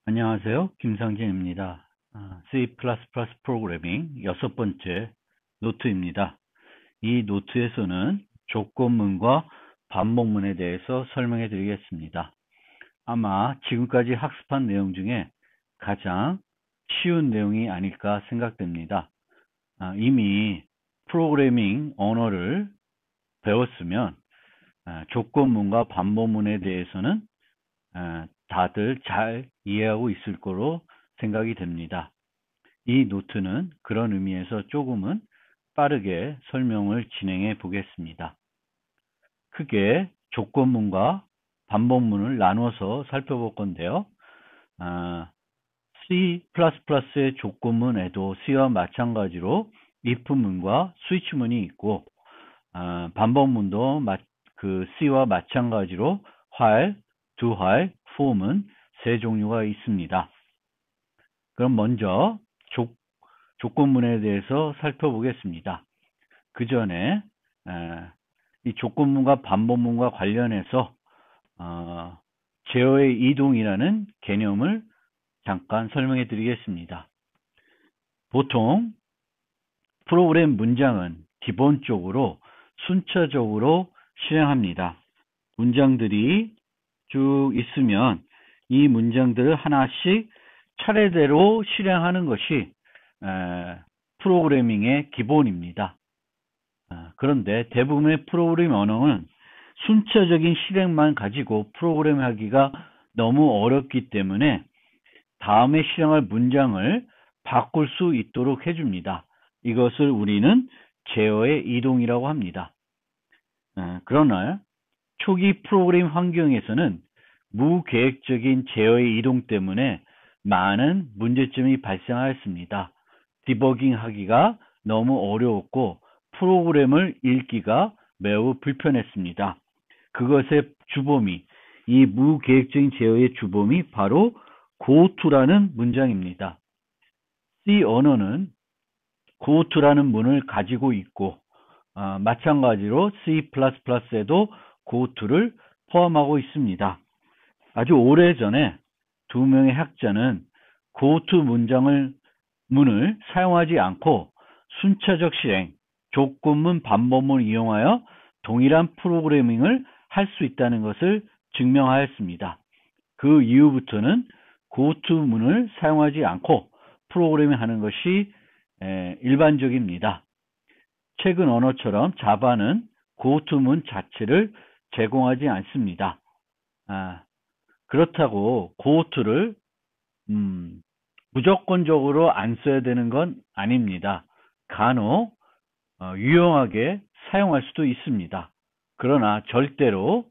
안녕하세요. 김상진입니다. C++ 프로그래밍 여섯 번째 노트입니다. 이 노트에서는 조건문과 반복문에 대해서 설명해 드리겠습니다. 아마 지금까지 학습한 내용 중에 가장 쉬운 내용이 아닐까 생각됩니다. 이미 프로그래밍 언어를 배웠으면 조건문과 반복문에 대해서는 다들 잘 이해하고 있을 거로 생각이 됩니다. 이 노트는 그런 의미에서 조금은 빠르게 설명을 진행해 보겠습니다. 크게 조건문과 반복문을 나눠서 살펴볼 건데요. C++의 조건문에도 C와 마찬가지로 if문과 switch문이 있고, 반복문도 C와 마찬가지로 while, do while, for문 세 종류가 있습니다. 그럼 먼저 조건문에 대해서 살펴보겠습니다. 그 전에 이 조건문과 반복문과 관련해서 제어의 이동이라는 개념을 잠깐 설명해 드리겠습니다. 보통 프로그램 문장은 기본적으로 순차적으로 실행합니다. 문장들이 쭉 있으면 이 문장들을 하나씩 차례대로 실행하는 것이 프로그래밍의 기본입니다. 그런데 대부분의 프로그래밍 언어는 순차적인 실행만 가지고 프로그램하기가 너무 어렵기 때문에 다음에 실행할 문장을 바꿀 수 있도록 해줍니다. 이것을 우리는 제어의 이동이라고 합니다. 그러나 초기 프로그램 환경에서는 무계획적인 제어의 이동 때문에 많은 문제점이 발생하였습니다. 디버깅하기가 너무 어려웠고 프로그램을 읽기가 매우 불편했습니다. 그것의 주범이, 이 무계획적인 제어의 주범이 바로 goTo라는 문장입니다. C 언어는 goTo라는 문을 가지고 있고 마찬가지로 C++에도 goTo를 포함하고 있습니다. 아주 오래전에 두 명의 학자는 goTo 문을 사용하지 않고 순차적 실행, 조건문, 반복문을 이용하여 동일한 프로그래밍을 할 수 있다는 것을 증명하였습니다. 그 이후부터는 goTo 문을 사용하지 않고 프로그래밍 하는 것이 일반적입니다. 최근 언어처럼 자바는 goTo 문 자체를 제공하지 않습니다. 그렇다고 goTo를 무조건적으로 안 써야 되는 건 아닙니다. 간혹 유용하게 사용할 수도 있습니다. 그러나 절대로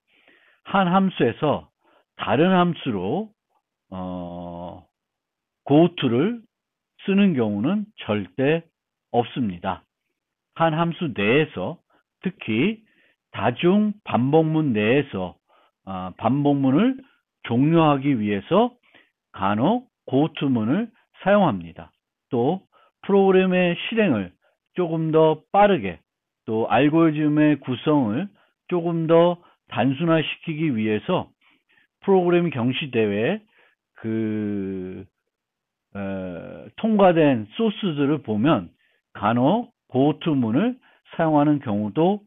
한 함수에서 다른 함수로 goTo를 쓰는 경우는 절대 없습니다. 한 함수 내에서, 특히 다중 반복문 내에서 반복문을 종료하기 위해서 간혹 goTo문을 사용합니다. 또 프로그램의 실행을 조금 더 빠르게, 또 알고리즘의 구성을 조금 더 단순화시키기 위해서 프로그램 경시대회에 통과된 소스들을 보면 간혹 goTo문을 사용하는 경우도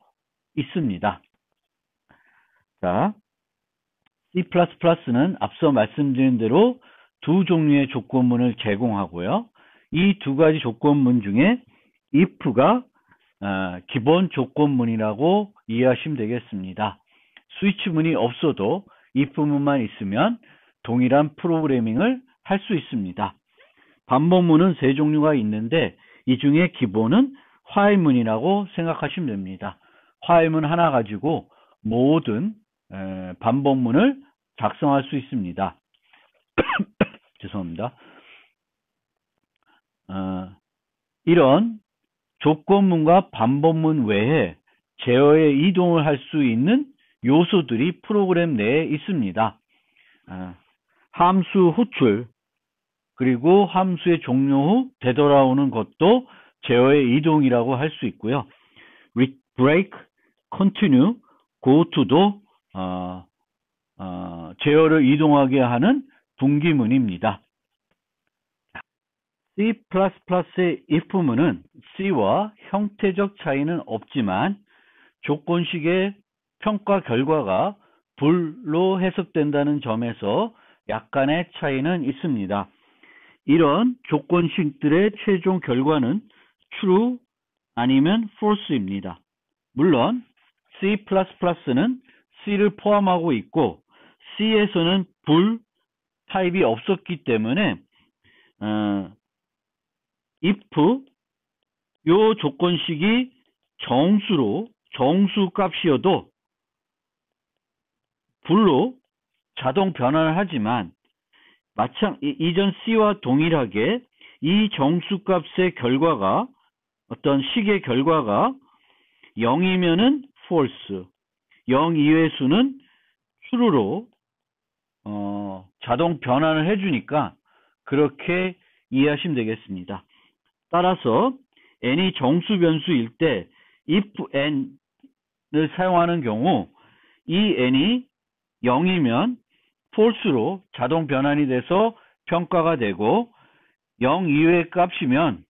있습니다. 자, C++는 앞서 말씀드린 대로 두 종류의 조건문을 제공하고요. 이 두 가지 조건문 중에 if가 기본 조건문이라고 이해하시면 되겠습니다. 스위치문이 없어도 if문만 있으면 동일한 프로그래밍을 할 수 있습니다. 반복문은 세 종류가 있는데 이 중에 기본은 while문이라고 생각하시면 됩니다. while문 하나 가지고 모든 반복문을 작성할 수 있습니다. 죄송합니다. 이런 조건문과 반복문 외에 제어의 이동을 할 수 있는 요소들이 프로그램 내에 있습니다. 함수 호출, 그리고 함수의 종료 후 되돌아오는 것도 제어의 이동이라고 할 수 있고요. break, continue, goTo도 제어를 이동하게 하는 분기문입니다. C++의 if문은 C와 형태적 차이는 없지만 조건식의 평가 결과가 불로 해석된다는 점에서 약간의 차이는 있습니다. 이런 조건식들의 최종 결과는 true 아니면 false입니다. 물론 C++는 C를 포함하고 있고 C에서는 불 타입이 없었기 때문에 if 요 조건식이 정수 값이어도 불로 자동 변환을 하지만 이전 C와 동일하게 이 정수 값의 결과가 어떤 식의 결과가 0이면은 false, 0 이외의 수는 true로 자동 변환을 해주니까 그렇게 이해하시면 되겠습니다. 따라서 n이 정수 변수일 때 if n을 사용하는 경우 이 n이 0이면 false로 자동 변환이 돼서 평가가 되고 0 이외의 값이면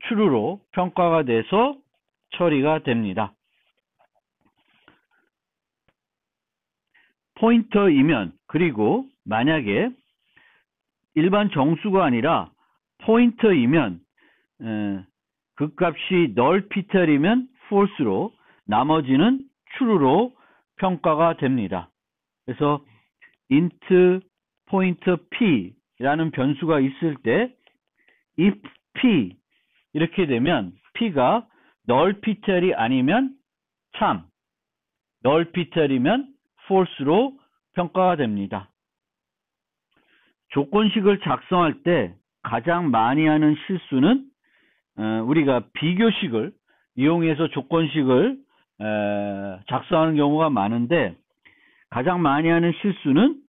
true로 평가가 돼서 처리가 됩니다. 포인터이면 그리고 만약에 일반 정수가 아니라 포인터이면 그 값이 null 피탈이면 false로 나머지는 true로 평가가 됩니다. 그래서 int pointer p라는 변수가 있을 때 if p 이렇게 되면 p가 null 피탈이 아니면 참, null 피탈이면 false로 평가가 됩니다. 조건식을 작성할 때 가장 많이 하는 실수는 우리가 비교식을 이용해서 조건식을 작성하는 경우가 많은데 가장 많이 하는 실수는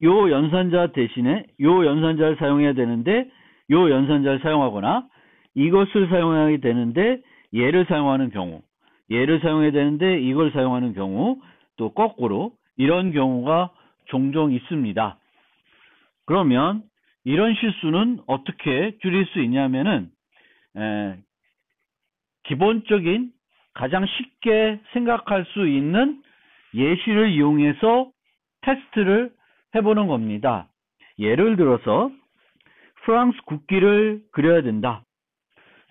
요 연산자 대신에 요 연산자를 사용해야 되는데 요 연산자를 사용하거나 이것을 사용해야 되는데 얘를 사용하는 경우, 얘를 사용해야 되는데 이걸 사용하는 경우, 또 거꾸로 이런 경우가 종종 있습니다. 그러면 이런 실수는 어떻게 줄일 수 있냐면은 기본적인 가장 쉽게 생각할 수 있는 예시를 이용해서 테스트를 해보는 겁니다. 예를 들어서 프랑스 국기를 그려야 된다.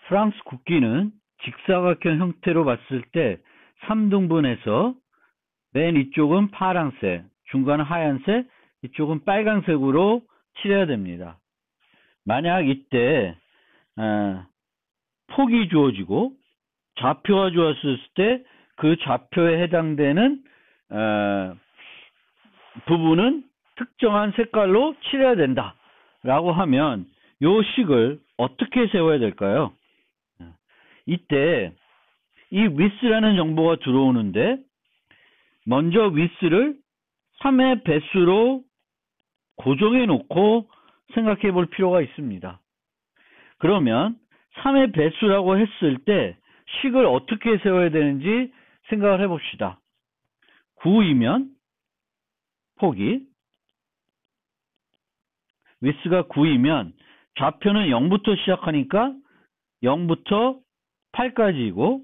프랑스 국기는 직사각형 형태로 봤을 때 3등분해서 맨 이쪽은 파란색, 중간은 하얀색, 이쪽은 빨간색으로 칠해야 됩니다. 만약 이때 폭이 주어지고 좌표가 주었을 때 그 좌표에 해당되는 부분은 특정한 색깔로 칠해야 된다 라고 하면 요 식을 어떻게 세워야 될까요? 이때 이 width라는 정보가 들어오는데 먼저 width를 3의 배수로 고정해 놓고 생각해 볼 필요가 있습니다. 그러면 3의 배수라고 했을 때 식을 어떻게 세워야 되는지 생각을 해 봅시다. 9이면 폭이 width가 9이면 좌표는 0부터 시작하니까 0부터 8까지이고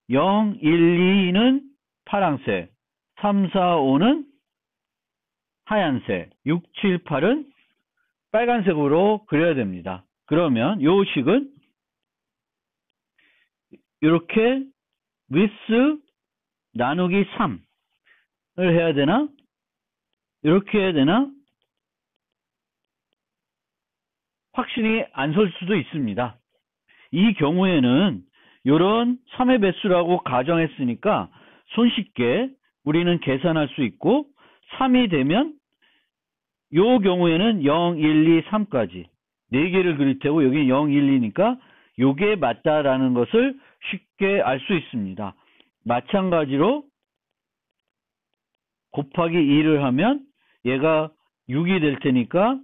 0, 1, 2는 파란색, 3, 4, 5는 하얀색, 6, 7, 8은 빨간색으로 그려야 됩니다. 그러면 요 식은 이렇게 width 나누기 3을 해야 되나? 이렇게 해야 되나? 확신이 안 설 수도 있습니다. 이 경우에는 이런 3의 배수라고 가정했으니까 손쉽게 우리는 계산할 수 있고 3이 되면 요 경우에는 0, 1, 2, 3까지 4개를 그릴 테고 여기 0, 1, 2니까 요게 맞다라는 것을 쉽게 알 수 있습니다. 마찬가지로 곱하기 2를 하면 얘가 6이 될 테니까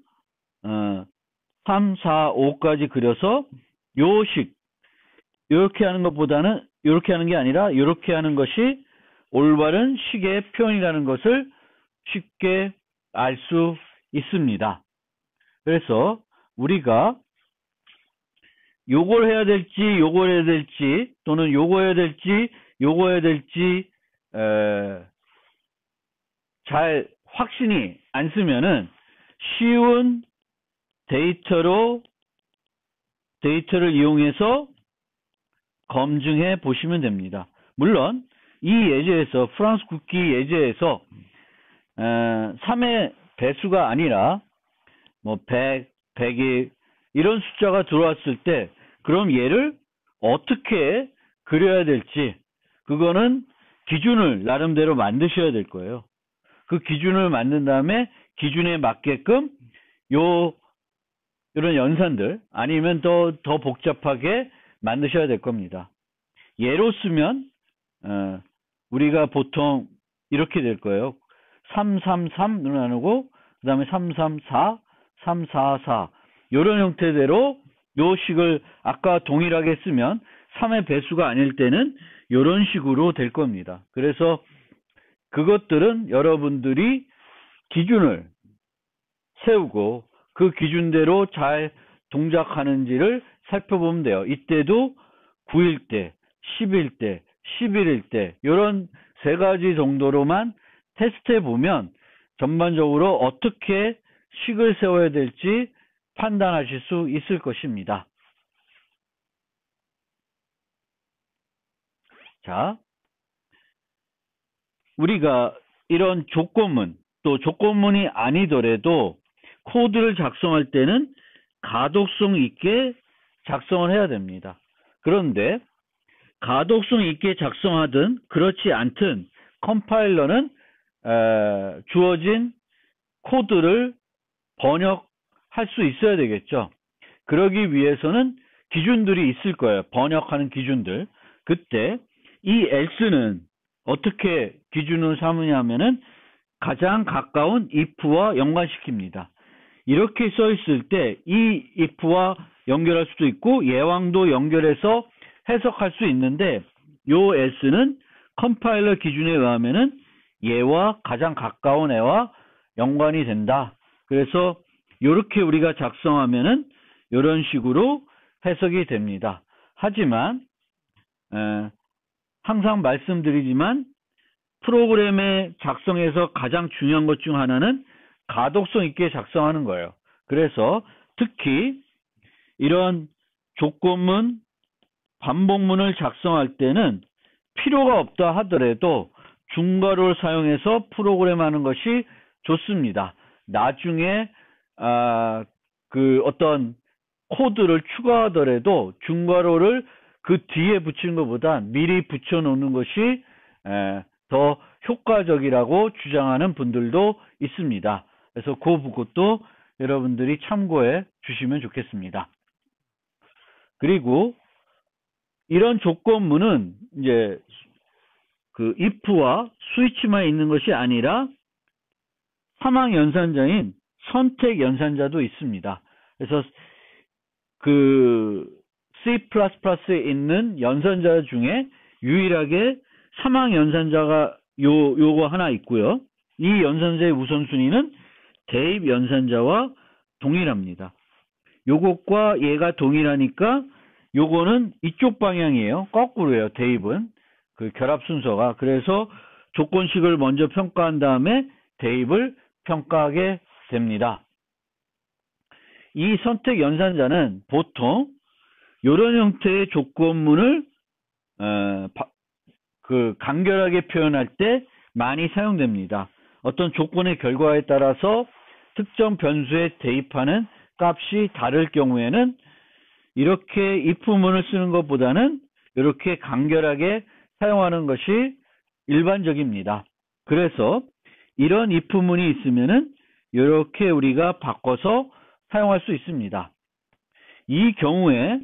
3, 4, 5까지 그려서 요 식 이렇게 하는 것보다는 이렇게 하는 게 아니라 이렇게 하는 것이 올바른 식의 표현이라는 것을 쉽게 알 수 있습니다. 그래서 우리가 요걸 해야 될지 요걸 해야 될지 또는 요거 해야 될지 요거 해야 될지 잘 확신이 안 쓰면은 쉬운 데이터를 이용해서 검증해 보시면 됩니다. 물론 이 예제에서 프랑스 국기 예제에서 3의 배수가 아니라 뭐 100, 100일 이런 숫자가 들어왔을 때 그럼 얘를 어떻게 그려야 될지 그거는 기준을 나름대로 만드셔야 될 거예요. 그 기준을 만든 다음에 기준에 맞게끔 이런 연산들 아니면 더 복잡하게 만드셔야 될 겁니다. 예로 쓰면 우리가 보통 이렇게 될 거예요. 333을 나누고 그 다음에 334, 344 이런 형태대로 요 식을 아까 동일하게 쓰면 3의 배수가 아닐 때는 이런 식으로 될 겁니다. 그래서 그것들은 여러분들이 기준을 세우고 그 기준대로 잘 동작하는지를 살펴보면 돼요. 이때도 9일 때, 10일 때, 11일 때 이런 세 가지 정도로만 테스트해 보면 전반적으로 어떻게 식을 세워야 될지 판단하실 수 있을 것입니다. 자, 우리가 이런 조건문, 또 조건문이 아니더라도 코드를 작성할 때는 가독성 있게 작성을 해야 됩니다. 그런데 가독성 있게 작성하든 그렇지 않든 컴파일러는 주어진 코드를 번역할 수 있어야 되겠죠. 그러기 위해서는 기준들이 있을 거예요. 번역하는 기준들. 그때 이 else는 어떻게 기준을 삼으냐 하면은 가장 가까운 if와 연관시킵니다. 이렇게 써 있을 때 이 if와 연결할 수도 있고 예왕도 연결해서 해석할 수 있는데 요 else는 컴파일러 기준에 의하면은 얘와 가장 가까운 애와 연관이 된다. 그래서 이렇게 우리가 작성하면은 이런 식으로 해석이 됩니다. 하지만 항상 말씀드리지만 프로그램의 작성에서 가장 중요한 것 중 하나는 가독성 있게 작성하는 거예요. 그래서 특히 이런 조건문, 반복문을 작성할 때는 필요가 없다 하더라도 중괄호를 사용해서 프로그램 하는 것이 좋습니다. 나중에 그 어떤 코드를 추가하더라도 중괄호를 그 뒤에 붙이는 것보다 미리 붙여놓는 것이 더 효과적이라고 주장하는 분들도 있습니다. 그래서 그것도 여러분들이 참고해 주시면 좋겠습니다. 그리고 이런 조건문은 이제 그 if와 스위치만 있는 것이 아니라 사망 연산자인 선택 연산자도 있습니다. 그래서 그 C++에 있는 연산자 중에 유일하게 사망 연산자가 요거 하나 있고요. 이 연산자의 우선순위는 대입 연산자와 동일합니다. 요것과 얘가 동일하니까 요거는 이쪽 방향이에요. 거꾸로예요. 대입은 그 결합 순서가. 그래서 조건식을 먼저 평가한 다음에 대입을 평가하게 됩니다. 이 선택 연산자는 보통 이런 형태의 조건문을 간결하게 표현할 때 많이 사용됩니다. 어떤 조건의 결과에 따라서 특정 변수에 대입하는 값이 다를 경우에는 이렇게 if문을 쓰는 것보다는 이렇게 간결하게 사용하는 것이 일반적입니다. 그래서 이런 if문이 있으면은 이렇게 우리가 바꿔서 사용할 수 있습니다. 이 경우에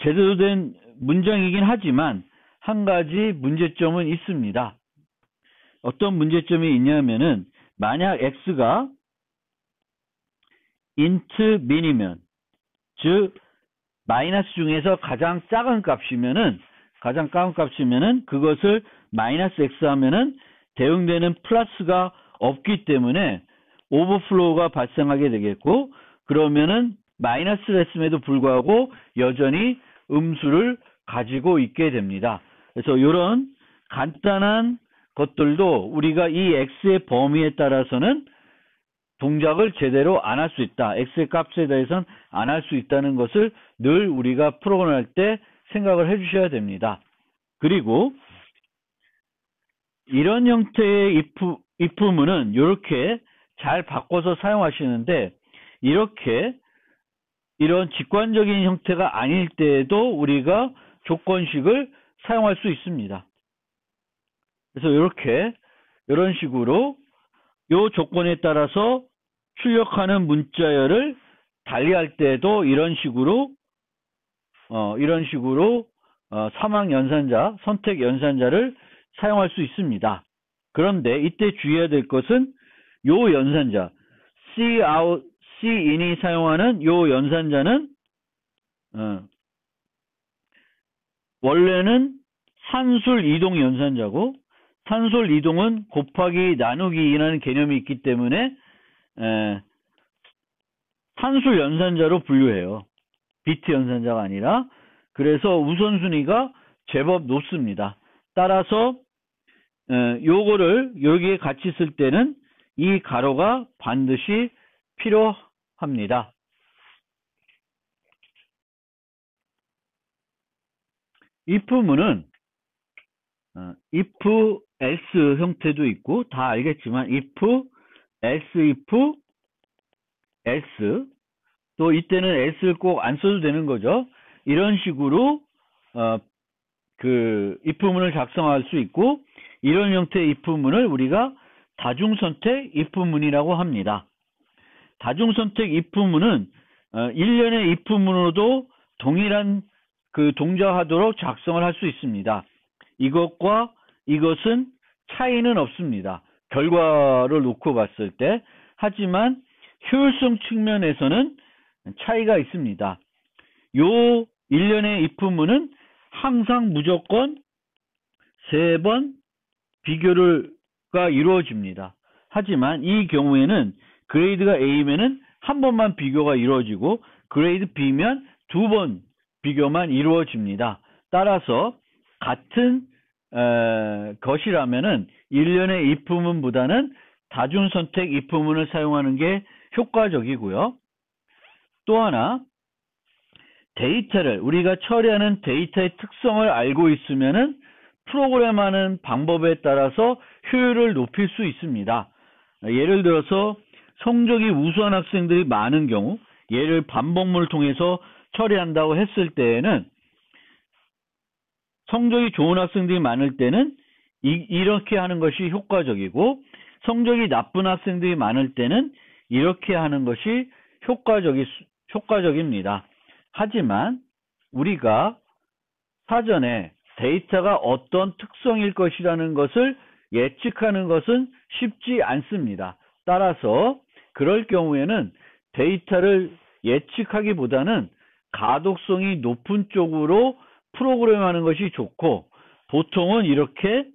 제대로 된 문장이긴 하지만 한 가지 문제점은 있습니다. 어떤 문제점이 있냐면은 만약 x가 int min이면 즉 마이너스 중에서 가장 작은 값이면은 그것을 마이너스 x 하면은 대응되는 플러스가 없기 때문에 오버플로우가 발생하게 되겠고, 그러면은 마이너스를 했음에도 불구하고 여전히 음수를 가지고 있게 됩니다. 그래서 이런 간단한 것들도 우리가 이 x의 범위에 따라서는 동작을 제대로 안 할 수 있다. x의 값에 대해서는 안 할 수 있다는 것을 늘 우리가 프로그램할 때 생각을 해 주셔야 됩니다. 그리고 이런 형태의 if문은 이렇게 잘 바꿔서 사용하시는데, 이렇게 이런 직관적인 형태가 아닐 때에도 우리가 조건식을 사용할 수 있습니다. 그래서 이렇게 이런 식으로 이 조건에 따라서 출력하는 문자열을 달리할 때도 이런 식으로 사망 연산자, 선택 연산자를 사용할 수 있습니다. 그런데 이때 주의해야 될 것은 요 연산자 cout, cin이 사용하는 요 연산자는 원래는 산술 이동 연산자고, 산술 이동은 곱하기 나누기 2라는 개념이 있기 때문에 산술 연산자로 분류해요. 비트 연산자가 아니라. 그래서 우선순위가 제법 높습니다. 따라서 요거를 여기에 같이 쓸 때는 이 가로가 반드시 필요합니다. if문은 if else 형태도 있고, 다 알겠지만 if, else if, else, 또 이때는 else를 꼭 안 써도 되는 거죠. 이런 식으로 if문을 작성할 수 있고, 이런 형태의 if문을 우리가 다중선택 if문이라고 합니다. 다중선택 if문은 일련의 if문으로도 동일한 동작하도록 작성을 할 수 있습니다. 이것과 이것은 차이는 없습니다. 결과를 놓고 봤을 때. 하지만 효율성 측면에서는 차이가 있습니다. 요 일련의 if문은 항상 무조건 3번 비교가 이루어집니다. 하지만 이 경우에는 그레이드가 A면은 한 번만 비교가 이루어지고, 그레이드 B면 2번 비교만 이루어집니다. 따라서 같은 것이라면은 일련의 if문보다는 다중선택 if문을 사용하는 게 효과적이고요. 또 하나, 데이터를 우리가 처리하는 데이터의 특성을 알고 있으면은 프로그램하는 방법에 따라서 효율을 높일 수 있습니다. 예를 들어서 성적이 우수한 학생들이 많은 경우, 얘를 반복문을 통해서 처리한다고 했을 때에는, 성적이 좋은 학생들이 많을 때는 이렇게 하는 것이 효과적이고, 성적이 나쁜 학생들이 많을 때는 이렇게 하는 것이 효과적입니다. 하지만 우리가 사전에 데이터가 어떤 특성일 것이라는 것을 예측하는 것은 쉽지 않습니다. 따라서 그럴 경우에는 데이터를 예측하기보다는 가독성이 높은 쪽으로 프로그램하는 것이 좋고, 보통은 이렇게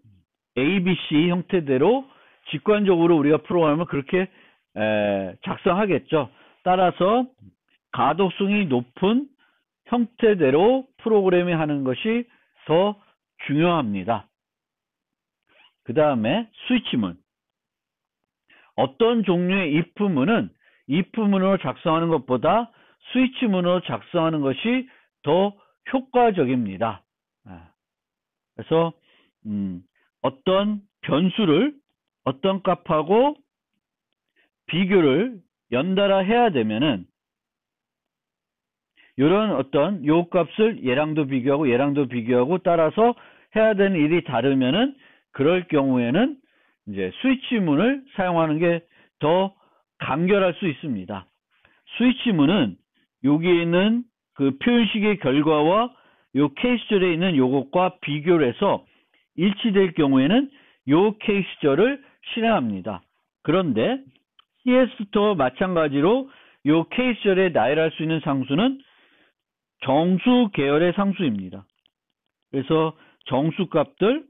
ABC 형태대로 직관적으로 우리가 프로그램을 그렇게 작성하겠죠. 따라서 가독성이 높은 형태대로 프로그래밍 하는 것이 더 중요합니다. 그 다음에 스위치문. 어떤 종류의 if문은 if문으로 작성하는 것보다 스위치문으로 작성하는 것이 더 효과적입니다. 그래서 어떤 변수를 어떤 값하고 비교를 연달아 해야 되면은, 이런 어떤 요 값을 얘랑도 비교하고 따라서 해야 되는 일이 다르면은, 그럴 경우에는 이제 스위치문을 사용하는 게 더 간결할 수 있습니다. 스위치문은 여기에 있는 그 표현식의 결과와 요 케이스절에 있는 요것과 비교를 해서 일치될 경우에는 요 케이스절을 실행합니다. 그런데 CS도 마찬가지로 요 케이스절에 나열할 수 있는 상수는 정수 계열의 상수입니다. 그래서 정수값들,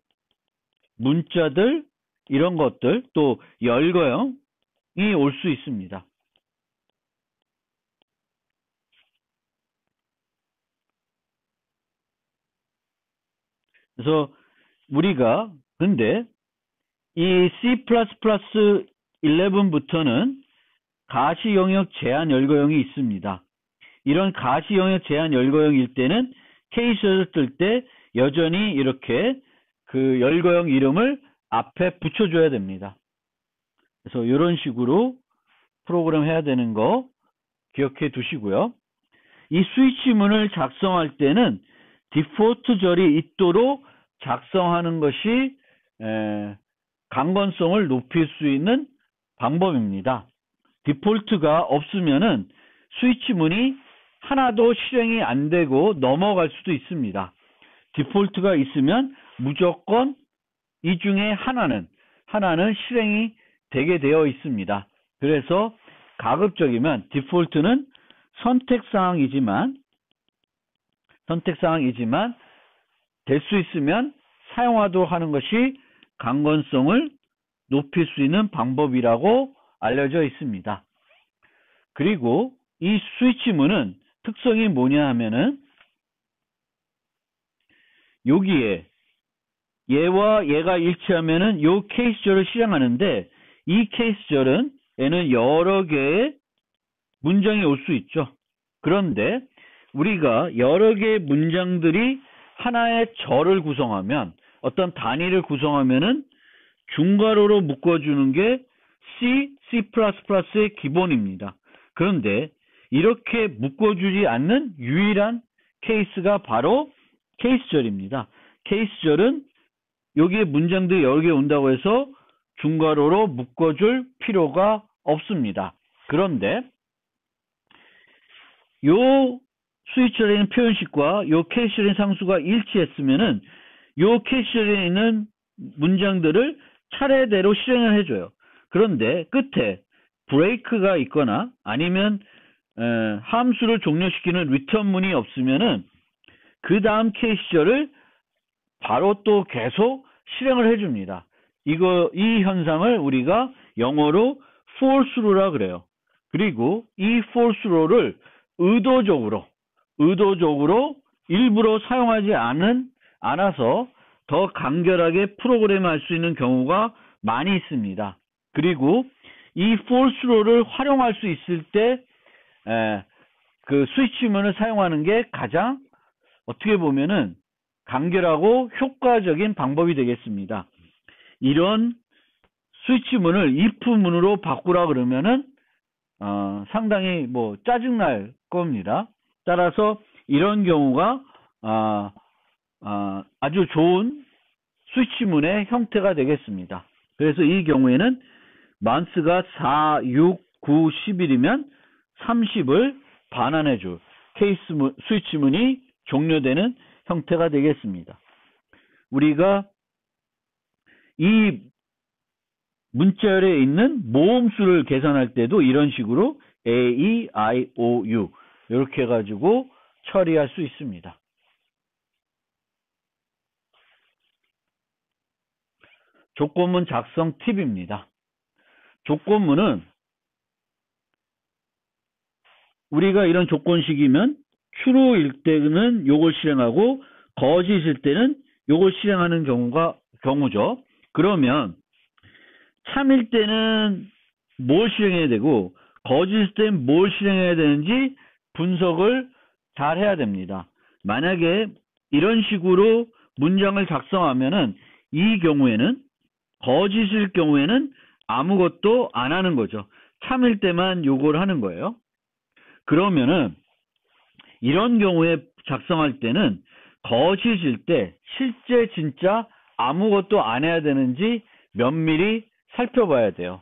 문자들, 이런 것들, 또 열거형, 올 수 있습니다. 그래서 우리가 근데 이 C++11부터는 가시 영역 제한 열거형이 있습니다. 이런 가시 영역 제한 열거형일 때는 케이스를 쓸 때 여전히 이렇게 그 열거형 이름을 앞에 붙여줘야 됩니다. 그래서 이런 식으로 프로그램 해야 되는 거 기억해 두시고요. 이 스위치문을 작성할 때는 디폴트 절이 있도록 작성하는 것이 강건성을 높일 수 있는 방법입니다. 디폴트가 없으면은 스위치문이 하나도 실행이 안 되고 넘어갈 수도 있습니다. 디폴트가 있으면 무조건 이 중에 하나는 실행이 되게 되어 있습니다. 그래서 가급적이면 디폴트는 선택사항이지만 될 수 있으면 사용하도록 하는 것이 강건성을 높일 수 있는 방법이라고 알려져 있습니다. 그리고 이 스위치문은 특성이 뭐냐 하면은 여기에 얘와 얘가 일치하면은 요 케이스절을 실행하는데 이 케이스절은 얘는 여러 개의 문장이 올 수 있죠. 그런데 우리가 여러 개의 문장들이 하나의 절을 구성하면 어떤 단위를 구성하면은 중괄호로 묶어주는 게 C++의 기본입니다. 그런데 이렇게 묶어주지 않는 유일한 케이스가 바로 케이스절입니다. 케이스절은 여기에 문장들이 여러 개 온다고 해서 중괄호로 묶어줄 필요가 없습니다. 그런데 요 스위치절에 있는 표현식과 요 케이스절에 있는 상수가 일치했으면은 요 케이스절에 있는 문장들을 차례대로 실행을 해줘요. 그런데 끝에 브레이크가 있거나 아니면 함수를 종료시키는 리턴문이 없으면은 그 다음 케이스절을 바로 또 계속 실행을 해줍니다. 이 현상을 우리가 영어로 for through라 그래요. 그리고 이 for through를 의도적으로 일부러 사용하지 않아서 더 간결하게 프로그램할 수 있는 경우가 많이 있습니다. 그리고 이 for through를 활용할 수 있을 때 그 스위치문을 사용하는 게 가장 어떻게 보면은 간결하고 효과적인 방법이 되겠습니다. 이런 스위치문을 if문으로 바꾸라 그러면은 상당히 짜증날 겁니다. 따라서 이런 경우가 아주 좋은 스위치문의 형태가 되겠습니다. 그래서 이 경우에는 만스가 4, 6, 9, 10일이면 30을 반환해줄 스위치문이 종료되는 형태가 되겠습니다. 우리가 이 문자열에 있는 모음수를 계산할 때도 이런 식으로 A, E, I, O, U 이렇게 해가지고 처리할 수 있습니다. 조건문 작성 팁입니다. 조건문은 우리가 이런 조건식이면 true일 때는 요걸 실행하고 거짓일 때는 요걸 실행하는 경우죠. 그러면 참일 때는 뭘 실행해야 되고 거짓일 때는 뭘 실행해야 되는지 분석을 잘 해야 됩니다. 만약에 이런 식으로 문장을 작성하면은 이 경우에는 거짓일 경우에는 아무것도 안 하는 거죠. 참일 때만 요걸 하는 거예요. 그러면은 이런 경우에 작성할 때는 거짓일 때 실제 진짜 아무것도 안 해야 되는지 면밀히 살펴봐야 돼요.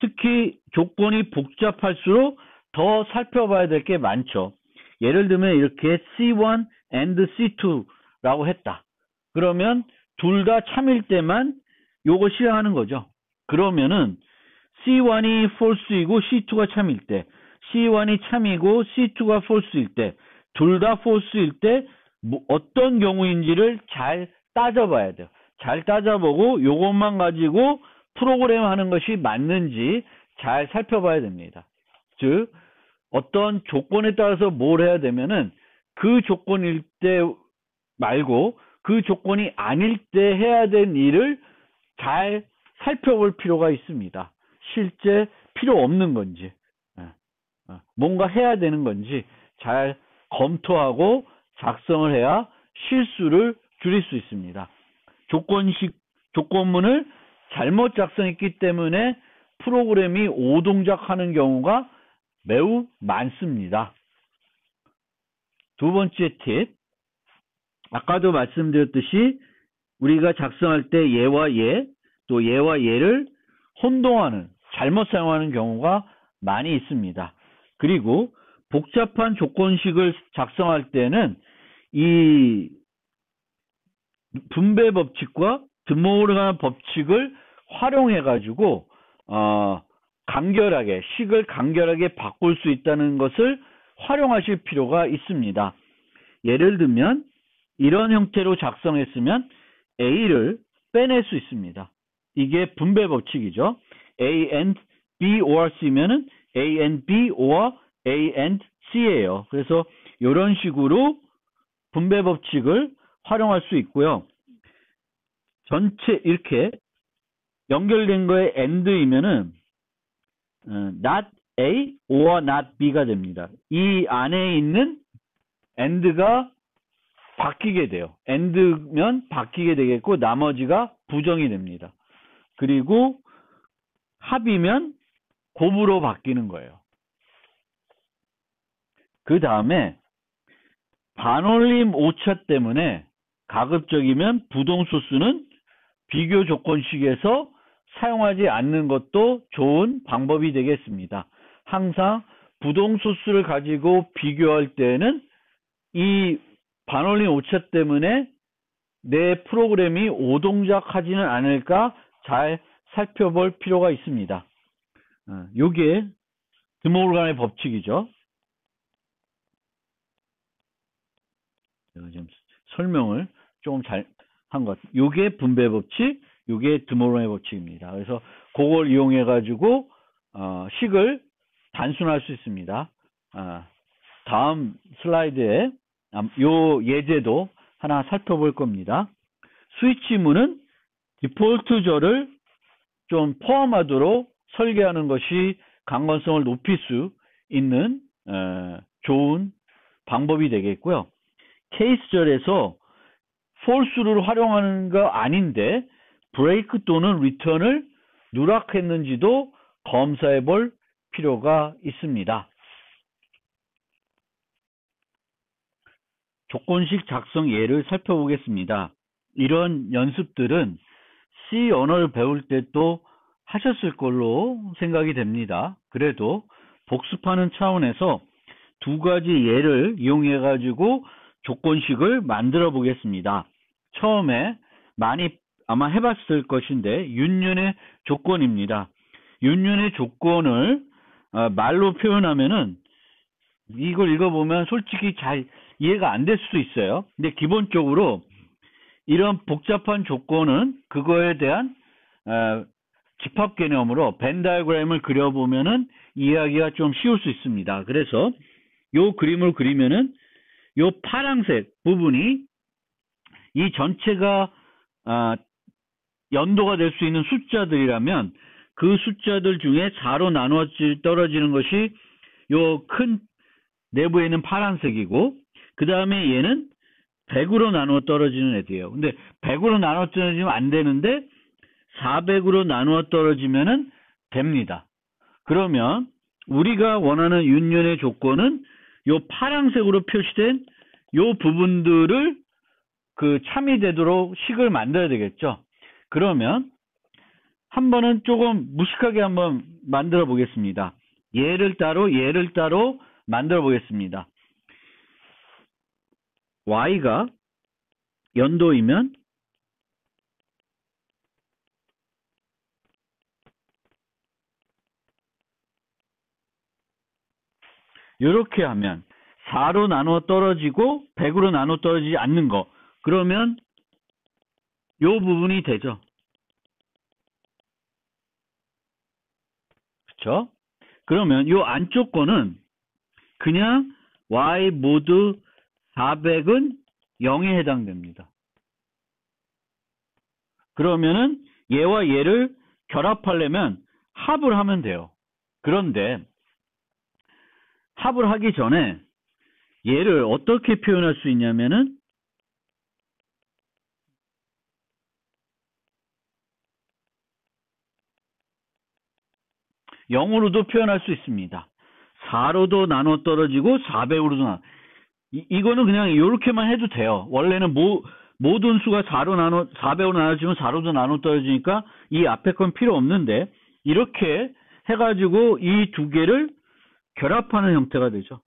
특히 조건이 복잡할수록 더 살펴봐야 될 게 많죠. 예를 들면 이렇게 C1 and C2라고 했다. 그러면 둘 다 참일 때만 요거 실행하는 거죠. 그러면은 C1이 false이고 C2가 참일 때, C1이 참이고 C2가 false일 때, 둘 다 false일 때 어떤 경우인지를 잘 따져봐야 돼요. 잘 따져보고 요것만 가지고 프로그램 하는 것이 맞는지 잘 살펴봐야 됩니다. 즉 어떤 조건에 따라서 뭘 해야 되면은 그 조건일 때 말고 그 조건이 아닐 때 해야 될 일을 잘 살펴볼 필요가 있습니다. 실제 필요 없는 건지 뭔가 해야 되는 건지 잘 검토하고 작성을 해야 실수를 줄일 수 있습니다. 조건문을 잘못 작성했기 때문에 프로그램이 오동작하는 경우가 매우 많습니다. 두 번째 팁, 아까도 말씀드렸듯이 우리가 작성할 때 얘와 얘, 또 얘와 얘를 혼동하는, 잘못 사용하는 경우가 많이 있습니다. 그리고 복잡한 조건식을 작성할 때는 이 분배 법칙과 드모르간 법칙을 활용해 가지고 간결하게 식을 간결하게 바꿀 수 있다는 것을 활용하실 필요가 있습니다. 예를 들면 이런 형태로 작성했으면 A를 빼낼 수 있습니다. 이게 분배 법칙이죠. A and B or C면은 A and B or A and C예요. 그래서 이런 식으로 분배 법칙을 활용할 수 있고요. 전체 이렇게 연결된 거에 and이면은 not A or not B가 됩니다. 이 안에 있는 and가 바뀌게 돼요. and면 바뀌게 되겠고 나머지가 부정이 됩니다. 그리고 합이면 곱으로 바뀌는 거예요. 그 다음에 반올림 오차 때문에 가급적이면 부동소수는 비교 조건식에서 사용하지 않는 것도 좋은 방법이 되겠습니다. 항상 부동소수를 가지고 비교할 때는 이 반올림 오차 때문에 내 프로그램이 오동작하지는 않을까 잘 살펴볼 필요가 있습니다. 요게 드모르간의 법칙이죠. 제가 지금 설명을 조금 잘 한 것. 요게 분배 법칙, 요게 드모르간의 법칙입니다. 그래서 그걸 이용해 가지고 식을 단순화할 수 있습니다. 다음 슬라이드에 요 예제도 하나 살펴볼 겁니다. 스위치문은 디폴트절을 좀 포함하도록 설계하는 것이 강건성을 높일 수 있는 좋은 방법이 되겠고요. 케이스절에서 false를 활용하는 거 아닌데 브레이크 또는 return을 누락했는지도 검사해 볼 필요가 있습니다. 조건식 작성 예를 살펴보겠습니다. 이런 연습들은 C 언어를 배울 때 또 하셨을 걸로 생각이 됩니다. 그래도 복습하는 차원에서 두 가지 예를 이용해 가지고 조건식을 만들어 보겠습니다. 처음에 많이 아마 해봤을 것인데 윤연의 조건입니다. 윤연의 조건을 말로 표현하면은 이걸 읽어보면 솔직히 잘 이해가 안 될 수도 있어요. 근데 기본적으로 이런 복잡한 조건은 그거에 대한 집합 개념으로 벤 다이어그램을 그려보면은 이해하기가 좀 쉬울 수 있습니다. 그래서 요 그림을 그리면은 요 파란색 부분이 이 전체가 연도가 될 수 있는 숫자들이라면 그 숫자들 중에 4로 나누어 떨어지는 것이 요 큰 내부에 있는 파란색이고 그 다음에 얘는 100으로 나누어 떨어지는 애들이에요. 근데 100으로 나누어 떨어지면 안 되는데 400으로 나누어 떨어지면은 됩니다. 그러면 우리가 원하는 윤연의 조건은 요 파란색으로 표시된 요 부분들을 참이 되도록 식을 만들어야 되겠죠. 그러면 한 번은 조금 무식하게 한번 만들어 보겠습니다. 얘를 따로 만들어 보겠습니다. y가 연도이면 이렇게 하면 4로 나누어 떨어지고 100으로 나누어 떨어지지 않는 거. 그러면 요 부분이 되죠. 그쵸? 그러면 요 안쪽 거는 그냥 y 모드 400은 0에 해당됩니다. 그러면은 얘와 얘를 결합하려면 합을 하면 돼요. 그런데 합을 하기 전에 얘를 어떻게 표현할 수 있냐면은 0으로도 표현할 수 있습니다. 4로도 나눠 떨어지고 400으로도 이거는 그냥 이렇게만 해도 돼요. 원래는 모든 수가 400으로 나눠지면 4로도 나눠 떨어지니까 이 앞에 건 필요 없는데 이렇게 해가지고 이 두 개를 결합하는 형태가 되죠.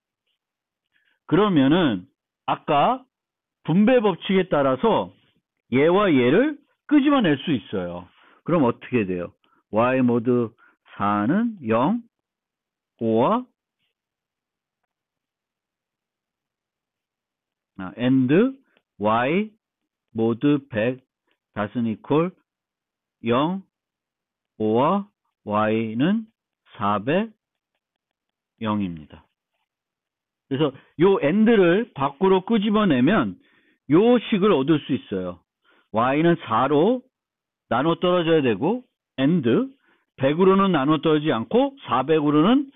그러면은 아까 분배 법칙에 따라서 얘와 얘를 끄집어낼 수 있어요. 그럼 어떻게 돼요? y 모드 4는 0, 5와 and y 모드 100 doesn't equal 0, 5와 y는 400, 0입니다. 그래서 요 and를 밖으로 끄집어내면 요 식을 얻을 수 있어요. y는 4로 나눠 떨어져야 되고 and 100으로는 나눠 떨어지지 않고 400으로는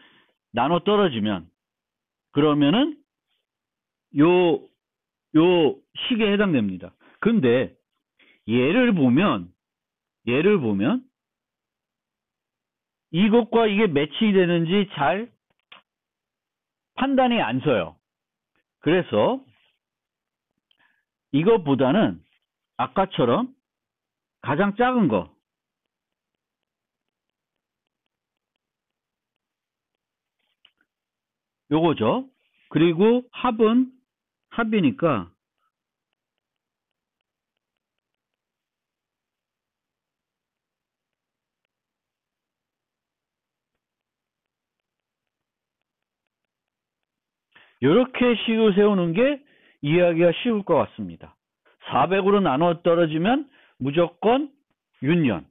나눠 떨어지면 그러면은 요 식에 해당됩니다. 근데 얘를 보면 이것과 이게 매치되는지 잘 판단이 안 서요. 그래서 이것보다는 아까처럼 가장 작은 거 요거죠. 그리고 합이니까 이렇게 식을 세우는 게 이해하기가 쉬울 것 같습니다. 400으로 나눠 떨어지면 무조건 윤년.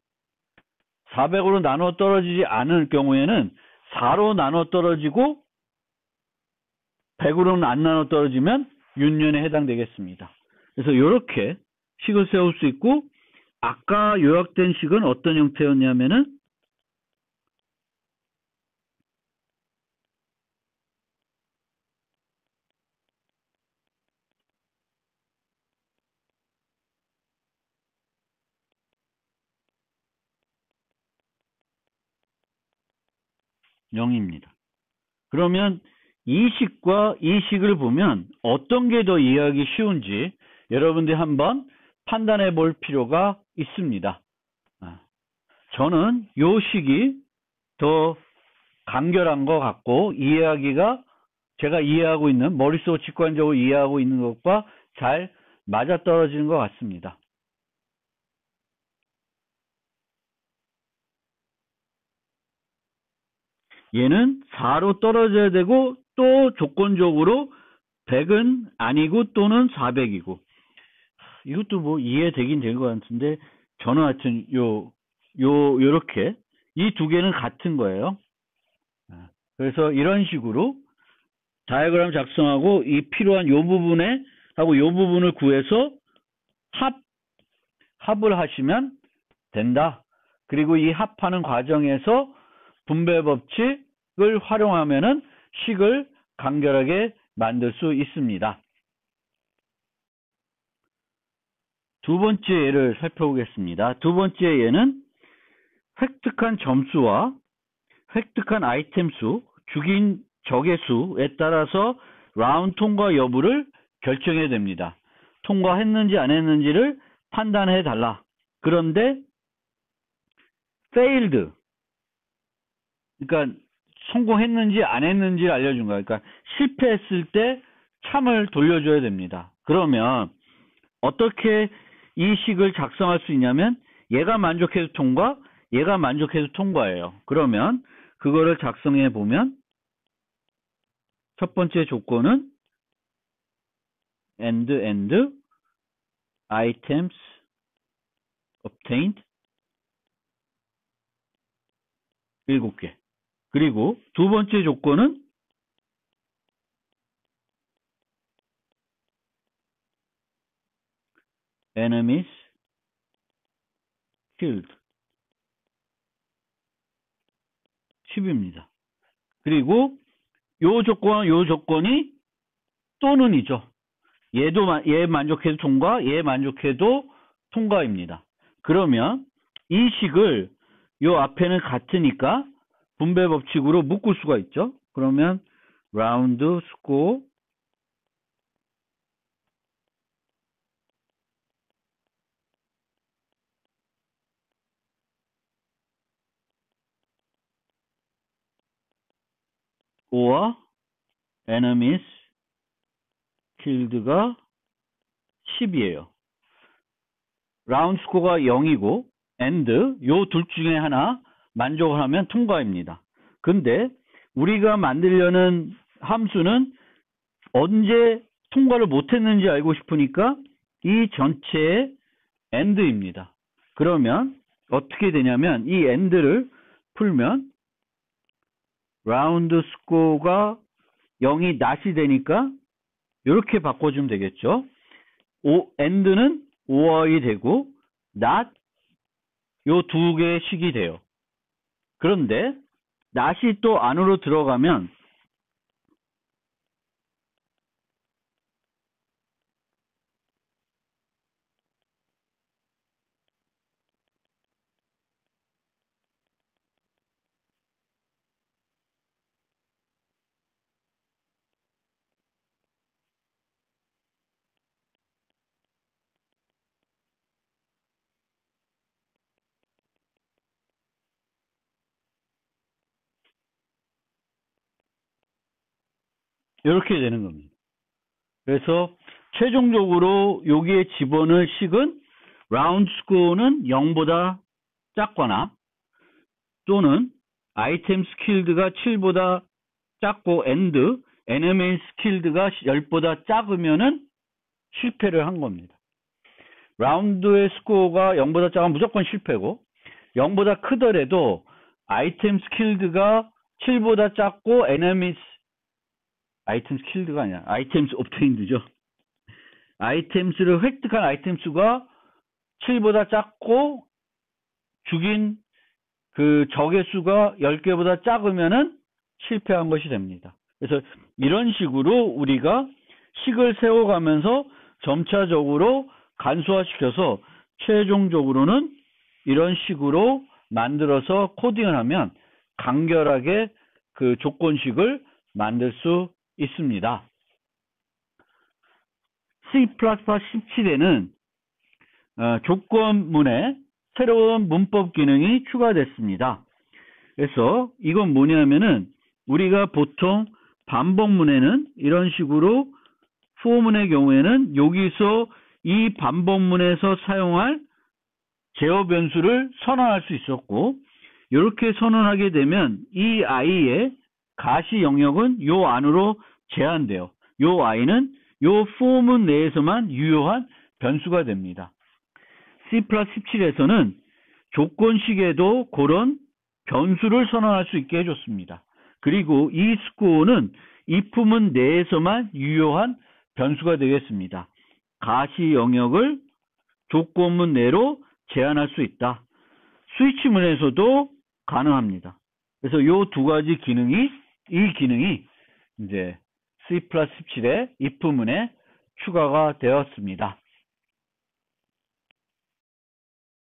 400으로 나눠 떨어지지 않을 경우에는 4로 나눠 떨어지고 100으로는 안 나눠 떨어지면 윤년에 해당되겠습니다. 그래서 이렇게 식을 세울 수 있고 아까 요약된 식은 어떤 형태였냐면은 0입니다. 그러면 이 식과 이 식을 보면 어떤 게 더 이해하기 쉬운지 여러분들이 한번 판단해 볼 필요가 있습니다. 저는 이 식이 더 간결한 것 같고 이해하기가 제가 이해하고 있는 머릿속 직관적으로 이해하고 있는 것과 잘 맞아떨어지는 것 같습니다. 얘는 4로 떨어져야 되고 또 조건적으로 100은 아니고 또는 400이고 이것도 뭐 이해되긴 될 것 같은데 저는 하여튼 요렇게 이 두 개는 같은 거예요. 그래서 이런 식으로 다이어그램 작성하고 이 필요한 요 부분에 하고 요 부분을 구해서 합을 하시면 된다. 그리고 이 합하는 과정에서 분배 법칙을 활용하면은 식을 간결하게 만들 수 있습니다. 두 번째 예를 살펴보겠습니다. 두 번째 예는 획득한 점수와 획득한 아이템 수, 죽인 적의 수에 따라서 라운드 통과 여부를 결정해야 됩니다. 통과했는지 안 했는지를 판단해 달라. 그런데 failed, 그러니까 성공했는지 안 했는지를 알려준 거야. 그러니까 실패했을 때 참을 돌려줘야 됩니다. 그러면 어떻게 이 식을 작성할 수 있냐면 얘가 만족해도 통과, 얘가 만족해도 통과예요. 그러면 그거를 작성해 보면 첫 번째 조건은 and items obtained 7개. 그리고 두 번째 조건은 enemies killed 10입니다. 그리고 요 조건, 요 조건이 또는이죠. 얘 만족해도 통과, 얘 만족해도 통과입니다. 그러면 이 식을 요 앞에는 같으니까 분배 법칙으로 묶을 수가 있죠. 그러면 round score or enemies killed가 10이에요. 라운드 스코어가 0이고 and 요 둘 중에 하나 만족을 하면 통과입니다. 근데 우리가 만들려는 함수는 언제 통과를 못했는지 알고 싶으니까 이 전체의 and입니다. 그러면 어떻게 되냐면 이 and를 풀면 라운드 스코어가 0이 낫이 되니까 이렇게 바꿔주면 되겠죠. and는 or이 되고 not 요 두 개의 식이 돼요. 그런데 not이 또 안으로 들어가면 이렇게 되는 겁니다. 그래서 최종적으로 여기에 집어넣을 식은 라운드 스코어는 0보다 작거나 또는 아이템 스킬드가 7보다 작고 and enemy skilled가 10보다 작으면은 실패를 한 겁니다. 라운드의 스코어가 0보다 작으면 무조건 실패고 0보다 크더라도 아이템 스킬드가 7보다 작고 enemies 아이템 스킬드가 아니라 아이템스 옵테인드죠. 아이템스를 획득한 아이템 수가 7보다 작고 죽인 그 적의 수가 10개보다 작으면은 실패한 것이 됩니다. 그래서 이런 식으로 우리가 식을 세워가면서 점차적으로 간소화시켜서 최종적으로는 이런 식으로 만들어서 코딩을 하면 간결하게 그 조건식을 만들 수 있습니다. C++ 17에는 조건문에 새로운 문법 기능이 추가됐습니다. 그래서 이건 뭐냐면은 우리가 보통 반복문에는 이런 식으로 for문의 경우에는 여기서 이 반복문에서 사용할 제어 변수를 선언할 수 있었고 이렇게 선언하게 되면 이 i의 가시 영역은 요 안으로 제한돼요. 요 i는 요 for문 내에서만 유효한 변수가 됩니다. C+17에서는 조건식에도 그런 변수를 선언할 수 있게 해줬습니다. 그리고 이 스코어는 if문 내에서만 유효한 변수가 되겠습니다. 가시 영역을 조건문 내로 제한할 수 있다. 스위치문에서도 가능합니다. 그래서 이 두 가지 기능이 이제 C++17의 if문에 추가가 되었습니다.